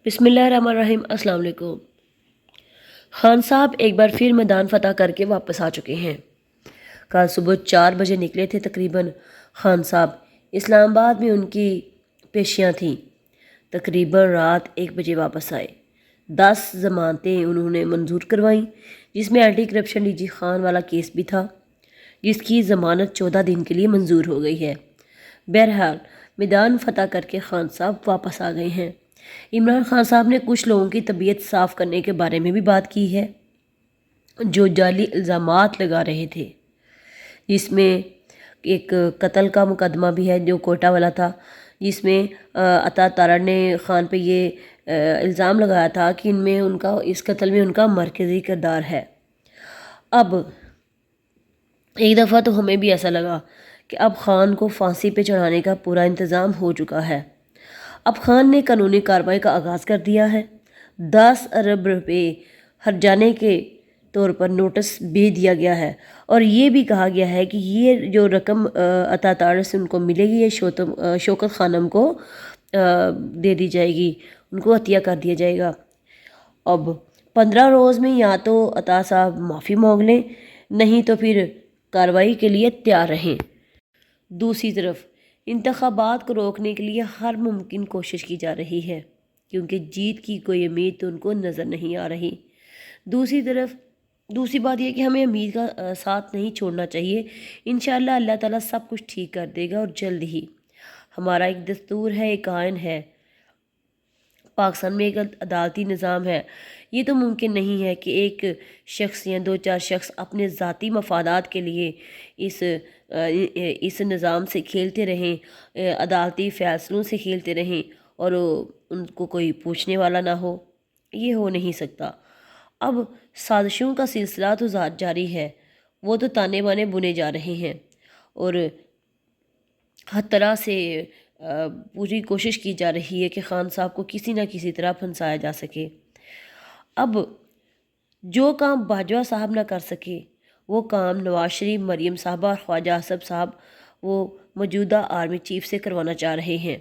بسم اللہ الرحمن الرحیم۔ السلام علیکم۔ خان صاحب ایک بار پھر میدان فتح کر کے واپس آ چکے ہیں۔ کل صبح 4 بجے نکلے تھے تقریباً خان صاحب۔ اسلام آباد میں ان کی پیشیاں تھیں۔ تقریباً رات 1 بجے واپس آئے۔ 10 ضمانتیں انہوں نے منظور کروائیں، جس میں anti corruption D G Khan والا کیس بھی تھا، جس کی ضمانت 14 دن کے لیے منظور ہو گئی ہے۔ بہرحال میدان فتح کر کے خان صاحب واپس آ گئے ہیں۔ عمران خان صاحب نے کچھ لوگوں کی طبیعت صاف کرنے کے بارے میں بھی بات کی ہے جو جعلی الزامات لگا رہے تھے، جس میں ایک قتل کا مقدمہ بھی ہے جو کوئٹہ والا تھا، جس میں عطا تارڑ نے خان پہ یہ الزام لگایا تھا کہ اس قتل میں ان کا مرکزی کردار ہے۔ اب ایک دفعہ تو ہمیں بھی ایسا لگا کہ اب خان کو پھانسی پہ چڑھانے کا پورا انتظام ہو چکا ہے۔ اب خان نے قانونی کارروائی کا آغاز کر دیا ہے۔ 10 ارب روپے ہرجانے کے طور پر نوٹس بھیج دیا گیا ہے، اور یہ بھی کہا گیا ہے کہ یہ جو رقم عطا تارڑ سے ان کو ملے گی یہ شوکت خانم کو دے دی جائے گی، ان کو عطیہ کر دیا جائے گا۔ اب 15 روز میں یا تو عطا صاحب معافی مانگ لیں، نہیں تو پھر کارروائی کے لیے تیار رہیں۔ دوسری طرف انتخابات کو روکنے کے لیے ہر ممکن کوشش کی جا رہی ہے، کیونکہ جیت کی کوئی امید تو ان کو نظر نہیں آ رہی۔ دوسری بات یہ کہ ہمیں امید کا ساتھ نہیں چھوڑنا چاہیے۔ انشاءاللہ اللہ تعالیٰ سب کچھ ٹھیک کر دے گا، اور جلد ہی۔ ہمارا ایک دستور ہے، ایک آئین ہے، پاکستان میں ایک عدالتی نظام ہے۔ یہ تو ممکن نہیں ہے کہ ایک شخص یا 2-4 شخص اپنے ذاتی مفادات کے لیے اس نظام سے کھیلتے رہیں، عدالتی فیصلوں سے کھیلتے رہیں، اور ان کو کوئی پوچھنے والا نہ ہو۔ یہ ہو نہیں سکتا۔ اب سازشوں کا سلسلہ تو جاری ہے، وہ تو تانے بانے بنے جا رہے ہیں، اور ہر طرح سے پوری کوشش کی جا رہی ہے کہ خان صاحب کو کسی نہ کسی طرح پھنسایا جا سکے۔ اب جو کام باجوہ صاحب نہ کر سکے وہ کام نواز شریف، مریم صاحبہ اور خواجہ آصف صاحب وہ موجودہ آرمی چیف سے کروانا چاہ رہے ہیں،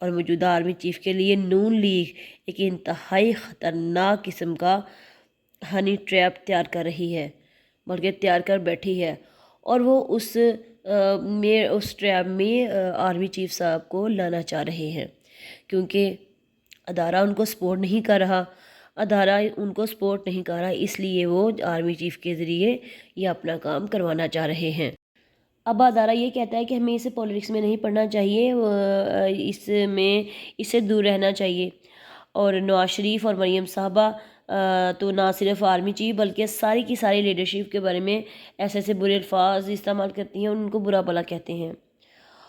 اور موجودہ آرمی چیف کے لیے نون لیگ ایک انتہائی خطرناک قسم کا ہنی ٹریپ تیار کر رہی ہے، بلکہ تیار کر بیٹھی ہے، اور وہ اس ٹریپ میں آرمی چیف صاحب کو لانا چاہ رہے ہیں، کیونکہ ادارہ ان کو سپورٹ نہیں کر رہا۔ اس لیے وہ آرمی چیف کے ذریعے یہ اپنا کام کروانا چاہ رہے ہیں۔ اب ادارہ یہ کہتا ہے کہ ہمیں اسے پولیٹکس میں نہیں پڑھنا چاہیے، اس سے دور رہنا چاہیے، اور نواز شریف اور مریم صاحبہ تو نہ صرف آرمی چیف بلکہ ساری کی ساری لیڈرشپ کے بارے میں ایسے برے الفاظ استعمال کرتی ہیں، ان کو برا بھلا کہتے ہیں،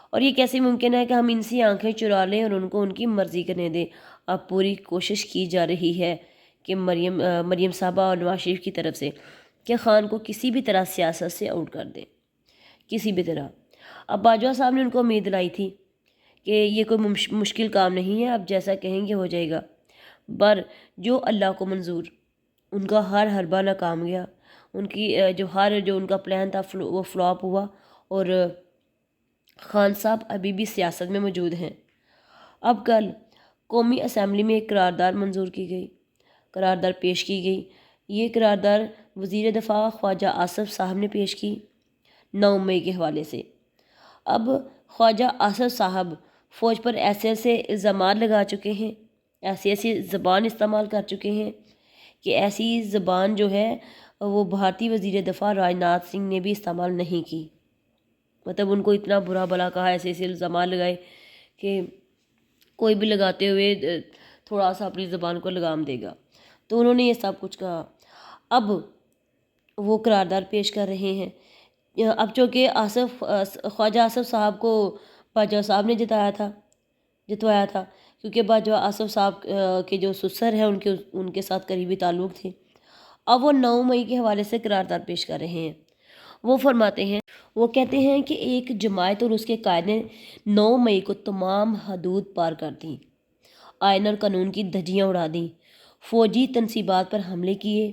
اور یہ کیسے ممکن ہے کہ ہم ان سے آنکھیں چرا لیں اور ان کو ان کی مرضی کرنے دیں۔ اب پوری کوشش کی جا رہی ہے کہ مریم صاحبہ اور نواز شریف کی طرف سے کہ خان کو کسی بھی طرح سیاست سے آؤٹ کر دیں، کسی بھی طرح۔ اب باجوہ صاحب نے ان کو امید دلائی تھی کہ یہ کوئی مشکل کام نہیں ہے، اب جیسا کہیں گے ہو جائے گا، پر جو اللہ کو منظور، ان کا ہر حربہ ناکام گیا، ان کی جو ان کا پلان تھا وہ فلاپ ہوا، اور خان صاحب ابھی بھی سیاست میں موجود ہیں۔ اب کل قومی اسمبلی میں ایک قرارداد منظور کی گئی، قرارداد پیش کی گئی۔ یہ قرارداد وزیر دفاع خواجہ آصف صاحب نے پیش کی 9 مئی کے حوالے سے۔ اب خواجہ آصف صاحب فوج پر ایسے الزامات لگا چکے ہیں، ایسی زبان استعمال کر چکے ہیں کہ ایسی زبان جو ہے وہ بھارتی وزیر دفاع راجناتھ سنگھ نے بھی استعمال نہیں کی۔ مطلب ان کو اتنا برا بھلا کہا، ایسے الزامات لگائے کہ کوئی بھی لگاتے ہوئے تھوڑا سا اپنی زبان کو لگام دے گا، تو انہوں نے یہ سب کچھ کہا۔ اب وہ قرارداد پیش کر رہے ہیں۔ اب چونکہ خواجہ آصف صاحب کو باجوہ صاحب نے جتوایا تھا، کیونکہ باجوہ آصف صاحب کے جو سسر ہیں ان کے ساتھ قریبی تعلق تھے۔ اب وہ 9 مئی کے حوالے سے قرارداد پیش کر رہے ہیں۔ وہ کہتے ہیں کہ ایک جماعت اور اس کے قائد نے 9 مئی کو تمام حدود پار کر دیں، آئین اور قانون کی دھجیاں اڑا دیں، فوجی تنصیبات پر حملے کیے،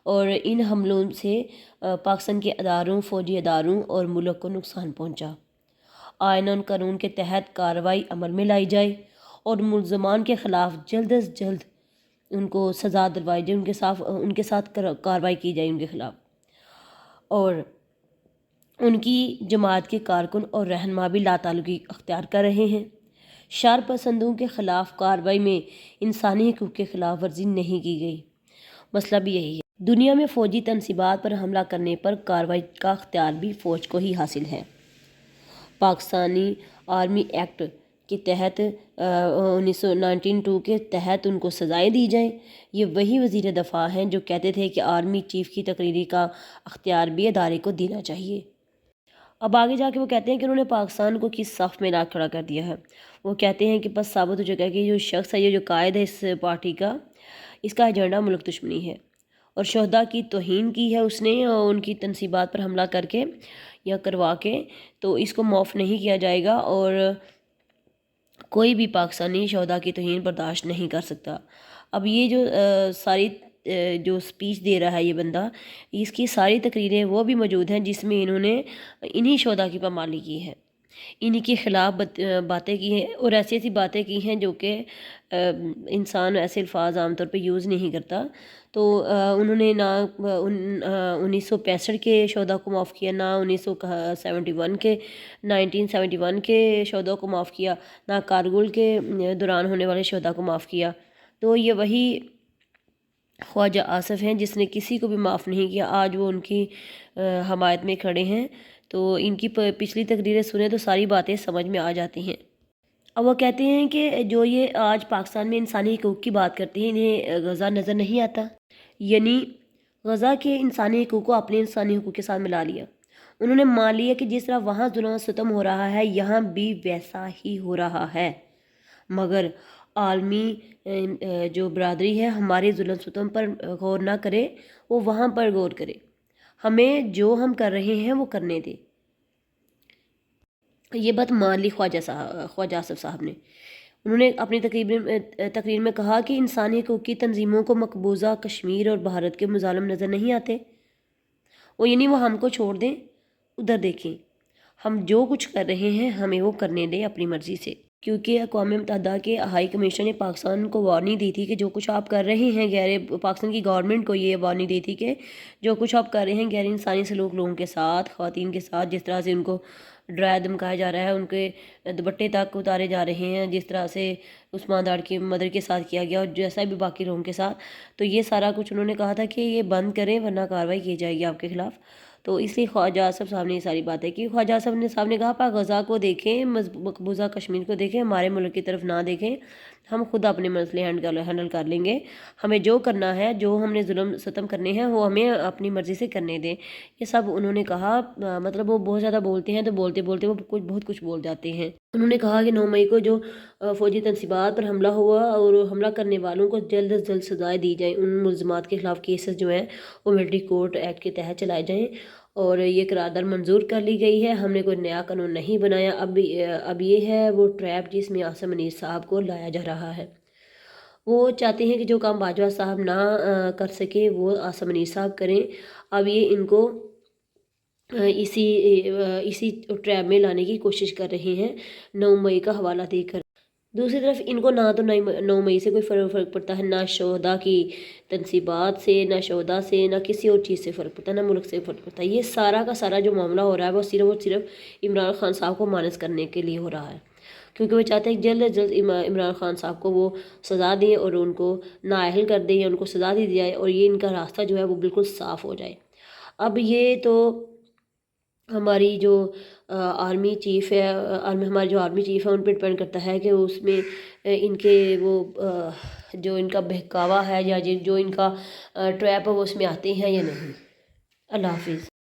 اور ان حملوں سے پاکستان کے اداروں، فوجی اداروں اور ملک کو نقصان پہنچا۔ آئین اور قانون کے تحت کارروائی عمل میں لائی جائے، اور ملزمان کے خلاف جلد از جلد ان کو سزا دلوائی جائے، ان کے ساتھ کارروائی کی جائے ان کے خلاف، اور ان کی جماعت کے کارکن اور رہنما بھی لا تعلقی اختیار کر رہے ہیں۔ شر پسندوں کے خلاف کارروائی میں انسانی حقوق کے خلاف ورزی نہیں کی گئی۔ مسئلہ بھی یہی ہے۔ دنیا میں فوجی تنصیبات پر حملہ کرنے پر کارروائی کا اختیار بھی فوج کو ہی حاصل ہے۔ پاکستانی آرمی ایکٹ کے تحت 1992 کے تحت ان کو سزائیں دی جائیں۔ یہ وہی وزیر دفاع ہیں جو کہتے تھے کہ آرمی چیف کی تقرری کا اختیار بھی ادارے کو دینا چاہیے۔ اب آگے جا کے وہ کہتے ہیں کہ انہوں نے پاکستان کو کس صف میں لا کھڑا کر دیا ہے۔ وہ کہتے ہیں کہ بس ثابت ہو چکا ہے کہ جو شخص ہے، یہ جو قائد ہے اس پارٹی کا، اس کا ایجنڈا ملک دشمنی ہے اور شہداء کی توہین کی ہے اس نے، اور ان کی تنصیبات پر حملہ کر کے یا کروا کے، تو اس کو معاف نہیں کیا جائے گا، اور کوئی بھی پاکستانی شہداء کی توہین برداشت نہیں کر سکتا۔ اب یہ جو ساری جو سپیچ دے رہا ہے یہ بندہ، اس کی ساری تقریریں وہ بھی موجود ہیں جس میں انہوں نے انہی شہداء کی پامالی کی ہے، انہی کے خلاف باتیں کی ہیں، اور ایسی ایسی باتیں کی ہیں جو کہ انسان ایسے الفاظ عام طور پہ یوز نہیں کرتا۔ تو انہوں نے نہ 1965 کے شہداء کو معاف کیا، نہ 1971 کے شہداء کو معاف کیا، نہ کارگل کے دوران ہونے والے شہداء کو معاف کیا۔ تو یہ وہی خواجہ آصف ہیں جس نے کسی کو بھی معاف نہیں کیا، آج وہ ان کی حمایت میں کھڑے ہیں۔ تو ان کی پچھلی تقریریں سنیں تو ساری باتیں سمجھ میں آ جاتی ہیں۔ اب وہ کہتے ہیں کہ جو یہ آج پاکستان میں انسانی حقوق کی بات کرتے ہیں، انہیں غزہ نظر نہیں آتا، یعنی غزہ کے انسانی حقوق کو اپنے انسانی حقوق کے ساتھ ملا لیا۔ انہوں نے مان لیا کہ جس طرح وہاں ظلم و ستم ہو رہا ہے، یہاں بھی ویسا ہی ہو رہا ہے، مگر عالمی جو برادری ہے ہمارے ظلم ستم پر غور نہ کرے، وہ وہاں پر غور کرے، ہمیں جو ہم کر رہے ہیں وہ کرنے دے۔ یہ بات مان لی خواجہ آصف صاحب نے۔ انہوں نے اپنی تقریر میں کہا کہ انسانی حقوق کی تنظیموں کو مقبوضہ کشمیر اور بھارت کے مظالم نظر نہیں آتے، یعنی وہ ہم کو چھوڑ دیں، ادھر دیکھیں، ہم جو کچھ کر رہے ہیں ہمیں وہ کرنے دیں اپنی مرضی سے، کیونکہ اقوام متحدہ کے ہائی کمیشن نے پاکستان کو وارننگ دی تھی کہ جو کچھ آپ کر رہے ہیں پاکستان کی گورنمنٹ کو یہ وارننگ دی تھی کہ جو کچھ آپ کر رہے ہیں غیر انسانی سلوک لوگوں کے ساتھ، خواتین کے ساتھ، جس طرح سے ان کو ڈرایا دھمکایا جا رہا ہے، ان کے دوپٹے تک اتارے جا رہے ہیں، جس طرح سے عثمان داڑ کی مدر کے ساتھ کیا گیا اور جیسا بھی باقی لوگوں کے ساتھ، تو یہ سارا کچھ انہوں نے کہا تھا کہ یہ بند کریں ورنہ کارروائی کی جائے گی آپ کے خلاف۔ تو اس لیے خواجہ آصف صاحب نے یہ ساری باتیں کی۔ خواجہ آصف صاحب نے کہا پاک غزہ کو دیکھیں، مقبوضہ کشمیر کو دیکھیں، ہمارے ملک کی طرف نہ دیکھیں، ہم خود اپنے مسئلے ہینڈل کر لیں گے، ہمیں جو کرنا ہے، جو ہم نے ظلم ستم کرنے ہیں وہ ہمیں اپنی مرضی سے کرنے دیں۔ یہ سب انہوں نے کہا، مطلب وہ بہت زیادہ بولتے ہیں تو بولتے بولتے وہ بہت کچھ بول جاتے ہیں۔ انہوں نے کہا کہ 9 مئی کو جو فوجی تنصیبات پر حملہ ہوا اور حملہ کرنے والوں کو جلد از جلد سزائیں دی جائیں، ان ملزمات کے خلاف کیسز جو ہیں وہ ملٹری کورٹ ایکٹ کے تحت چلائے جائیں، اور یہ قرارداد منظور کر لی گئی ہے۔ ہم نے کوئی نیا قانون نہیں بنایا، اب یہ ہے وہ ٹریپ جس میں عاصم منیر صاحب کو لایا جا رہا ہے۔ وہ چاہتے ہیں کہ جو کام باجوہ صاحب نہ کر سکے وہ عاصم منیر صاحب کریں۔ اب یہ ان کو اسی ٹریپ میں لانے کی کوشش کر رہے ہیں 9 مئی کا حوالہ دے کر۔ دوسری طرف ان کو نہ تو 9 مئی سے کوئی فرق پڑتا ہے، نہ شہداء کی تنصیبات سے، نہ شہداء سے، نہ کسی اور چیز سے فرق پڑتا ہے، نہ ملک سے فرق پڑتا ہے۔ یہ سارا کا سارا جو معاملہ ہو رہا ہے وہ صرف اور صرف عمران خان صاحب کو مانس کرنے کے لیے ہو رہا ہے، کیونکہ وہ چاہتے ہیں کہ جلد از جلد عمران خان صاحب کو وہ سزا دیں اور ان کو نااہل کر دیں یا ان کو سزا دی جائے، اور یہ ان کا راستہ جو ہے وہ بالکل صاف ہو جائے۔ اب یہ تو ہماری جو آرمی چیف ہے، ہمارے جو آرمی چیف ہے ان پہ ڈپینڈ کرتا ہے کہ اس میں ان کے وہ جو ان کا بہکاوا ہے یا جو ان کا ٹریپ ہے وہ اس میں آتے ہیں یا نہیں۔ اللہ حافظ۔